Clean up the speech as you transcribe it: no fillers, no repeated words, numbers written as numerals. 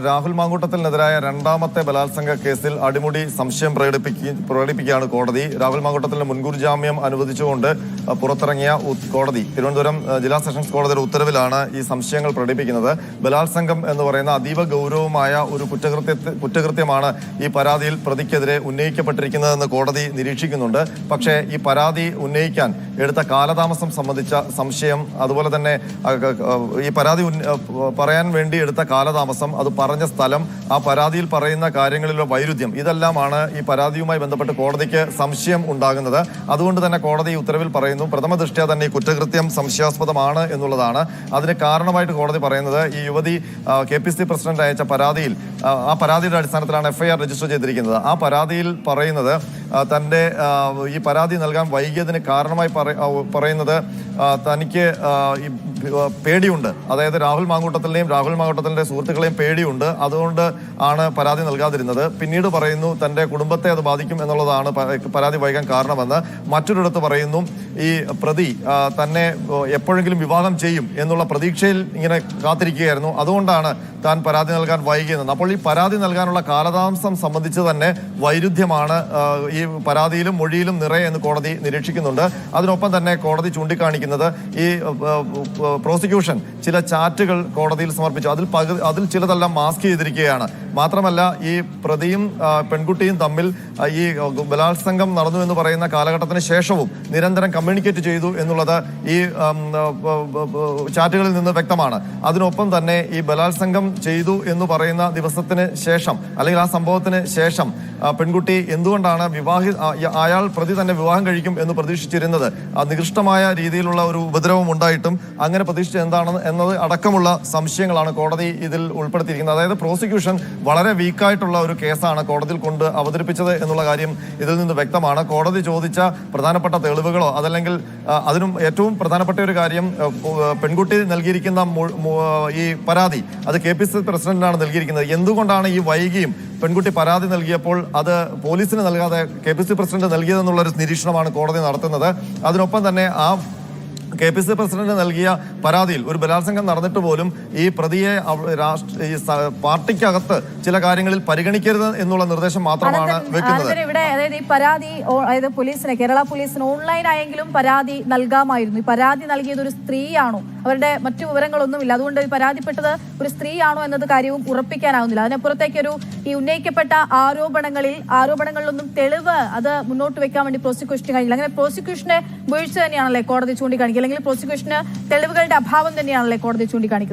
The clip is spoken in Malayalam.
രാഹുൽ മാങ്കൂട്ടത്തിനെതിരായ രണ്ടാമത്തെ ബലാത്സംഗ കേസിൽ അടിമുടി സംശയം പ്രകടിപ്പിക്കുകയാണ് കോടതി. രാഹുൽ മാങ്കൂട്ടത്തിന് മുൻകൂർ ജാമ്യം അനുവദിച്ചുകൊണ്ട് പുറത്തിറങ്ങിയ കോടതി, തിരുവനന്തപുരം ജില്ലാ സെഷൻസ് കോടതിയുടെ ഉത്തരവിലാണ് ഈ സംശയങ്ങൾ പ്രകടിപ്പിക്കുന്നത്. ബലാത്സംഗം എന്ന് പറയുന്ന അതീവ ഗൗരവമായ ഒരു കുറ്റകൃത്യമാണ് ഈ പരാതിയിൽ പ്രതിക്കെതിരെ ഉന്നയിക്കപ്പെട്ടിരിക്കുന്നതെന്ന് കോടതി നിരീക്ഷിക്കുന്നുണ്ട്. പക്ഷേ ഈ പരാതി ഉന്നയിക്കാൻ എടുത്ത കാലതാമസം സംബന്ധിച്ച സംശയം, അതുപോലെ തന്നെ ഈ പരാതി പറയാൻ വേണ്ടി എടുത്ത കാലതാമസം, അത് പറഞ്ഞ സ്ഥലം, ആ പരാതിയിൽ പറയുന്ന കാര്യങ്ങളിലുള്ള വൈരുദ്ധ്യം, ഇതെല്ലാമാണ് ഈ പരാതിയുമായി ബന്ധപ്പെട്ട് കോടതിക്ക് സംശയം ഉണ്ടാകുന്നത്. അതുകൊണ്ട് തന്നെ കോടതി ഉത്തരവിൽ പറയുന്നു, പ്രഥമ ദൃഷ്ട്യാ തന്നെ ഈ കുറ്റകൃത്യം സംശയാസ്പദമാണ് എന്നുള്ളതാണ്. അതിന് കാരണമായിട്ട് കോടതി പറയുന്നത്, ഈ യുവതി KPC പ്രസിഡന്റ് അയച്ച പരാതിയിൽ, ആ പരാതിയുടെ അടിസ്ഥാനത്തിലാണ് FIR രജിസ്റ്റർ ചെയ്തിരിക്കുന്നത്. ആ പരാതിയിൽ പറയുന്നത്, തൻ്റെ ഈ പരാതി നൽകാൻ വൈകിയതിന് കാരണമായി പറയുന്നത് തനിക്ക് പേടിയുണ്ട്, അതായത് രാഹുൽ മാങ്കൂട്ടത്തിൻ്റെ സുഹൃത്തുക്കളെയും പേടിയുണ്ട്, അതുകൊണ്ട് ആണ് പരാതി നൽകാതിരുന്നത്. പിന്നീട് പറയുന്നു തൻ്റെ കുടുംബത്തെ അത് ബാധിക്കും എന്നുള്ളതാണ് പരാതി വൈകാൻ കാരണമെന്ന്. മറ്റൊരിടത്ത് പറയുന്നു, ഈ പ്രതി തന്നെ എപ്പോഴെങ്കിലും വിവാഹം ചെയ്യും എന്നുള്ള പ്രതീക്ഷയിൽ ഇങ്ങനെ കാത്തിരിക്കുകയായിരുന്നു, അതുകൊണ്ടാണ് താൻ പരാതി നൽകാൻ വൈകിയെന്ന്. അപ്പോൾ ഈ പരാതി നൽകാനുള്ള കാലതാമസം സംബന്ധിച്ച് തന്നെ വൈരുദ്ധ്യമാണ് ഈ പരാതിയിലും മൊഴിയിലും നിറയെ എന്ന് കോടതി നിരീക്ഷിക്കുന്നുണ്ട്. അതിനൊപ്പം തന്നെ കോടതി ചൂണ്ടിക്കാണിക്കുന്നത്, ഈ പ്രോസിക്യൂഷൻ ചില ചാറ്റുകൾ കോടതിയിൽ സമർപ്പിച്ചു, അതിൽ ചിലതെല്ലാം മാസ്ക് ചെയ്തിരിക്കുകയാണ്. മാത്രമല്ല, ഈ പ്രതിയും പെൺകുട്ടിയും തമ്മിൽ ഈ ബലാത്സംഗം നടന്നു എന്ന് പറയുന്ന കാലഘട്ടത്തിന് ശേഷവും നിരന്തരം കമ്മ്യൂണിക്കേറ്റ് ചെയ്തു എന്നുള്ളത് ഈ ചാറ്റുകളിൽ നിന്ന് വ്യക്തമാണ്. അതിനൊപ്പം തന്നെ ഈ ബലാത്സംഗം ചെയ്തു എന്ന് പറയുന്ന ദിവസത്തിന് ശേഷം, അല്ലെങ്കിൽ ആ സംഭവത്തിന് ശേഷം പെൺകുട്ടി എന്തുകൊണ്ടാണ് അയാൾ പ്രതി തന്നെ വിവാഹം കഴിക്കും എന്ന് പ്രതീക്ഷിച്ചിരുന്നത്, നികൃഷ്ടമായ രീതിയിലുള്ള ഒരു ഉപദ്രവം ഉണ്ടായിട്ടും അങ്ങനെ പ്രതീക്ഷിച്ചത് എന്താണെന്ന് എന്നത് അടക്കമുള്ള സംശയങ്ങളാണ് കോടതി ഇതിൽ ഉൾപ്പെടുത്തിയിരിക്കുന്നത്. അതായത് പ്രോസിക്യൂഷൻ വളരെ വീക്കായിട്ടുള്ള ഒരു കേസാണ് കോടതിയിൽ കൊണ്ട് അവതരിപ്പിച്ചത് എന്നുള്ള കാര്യം ഇതിൽ നിന്ന് വ്യക്തമാണ്. കോടതി ചോദിച്ച പ്രധാനപ്പെട്ട തെളിവുകളോ, അതല്ലെങ്കിൽ അതിനും ഏറ്റവും പ്രധാനപ്പെട്ട ഒരു കാര്യം, പെൺകുട്ടി നൽകിയിരിക്കുന്ന ഈ പരാതി അത് KPC പ്രസിഡന്റിനാണ് നൽകിയിരിക്കുന്നത്. എന്തുകൊണ്ടാണ് ഈ വൈകിയും പെൺകുട്ടി പരാതി നൽകിയപ്പോൾ അത് പോലീസിന് നൽകാതെ KPC പ്രസിഡന്റ് നൽകിയതെന്നുള്ളൊരു നിരീക്ഷണമാണ് കോടതി നടത്തുന്നത്. അതിനൊപ്പം തന്നെ ആ KPC പ്രസിഡന്റ് നൽകിയ പരാതിയിൽ ഒരു ബലാത്സംഗം നടന്നിട്ട് പോലും ഈ പ്രതിയെ പാർട്ടിക്കകത്ത് ചില കാര്യങ്ങളിൽ പരിഗണിക്കരുത് എന്നുള്ള നിർദ്ദേശം മാത്രമാണ് വെക്കുന്നത്. ഇവിടെ അതായത് ഈ പരാതി, അതായത് പോലീസിന്, കേരള പോലീസിന് ഓൺലൈൻ ആയെങ്കിലും പരാതി നൽകാമായിരുന്നു. ഈ പരാതി നൽകിയത് ഒരു സ്ത്രീയാണോ, അവരുടെ മറ്റു വിവരങ്ങളൊന്നുമില്ല, അതുകൊണ്ട് ഈ പരാതിപ്പെട്ടത് ഒരു സ്ത്രീയാണോ എന്നത് കാര്യവും ഉറപ്പിക്കാനാവുന്നില്ല. അതിനപ്പുറത്തേക്കൊരു ഈ ഉന്നയിക്കപ്പെട്ട ആരോപണങ്ങളിലൊന്നും തെളിവ് അത് മുന്നോട്ട് വെക്കാൻ വേണ്ടി പ്രോസിക്യൂഷന് കഴിയില്ല. അങ്ങനെ പ്രോസിക്യൂഷനെ വീഴ്ച തന്നെയാണല്ലേ കോടതി ചൂണ്ടിക്കാണിക്കുക, അല്ലെങ്കിൽ പ്രോസിക്യൂഷന് തെളിവുകളുടെ അഭാവം തന്നെയാണല്ലേ കോടതി ചൂണ്ടിക്കാണിക്കുന്നത്?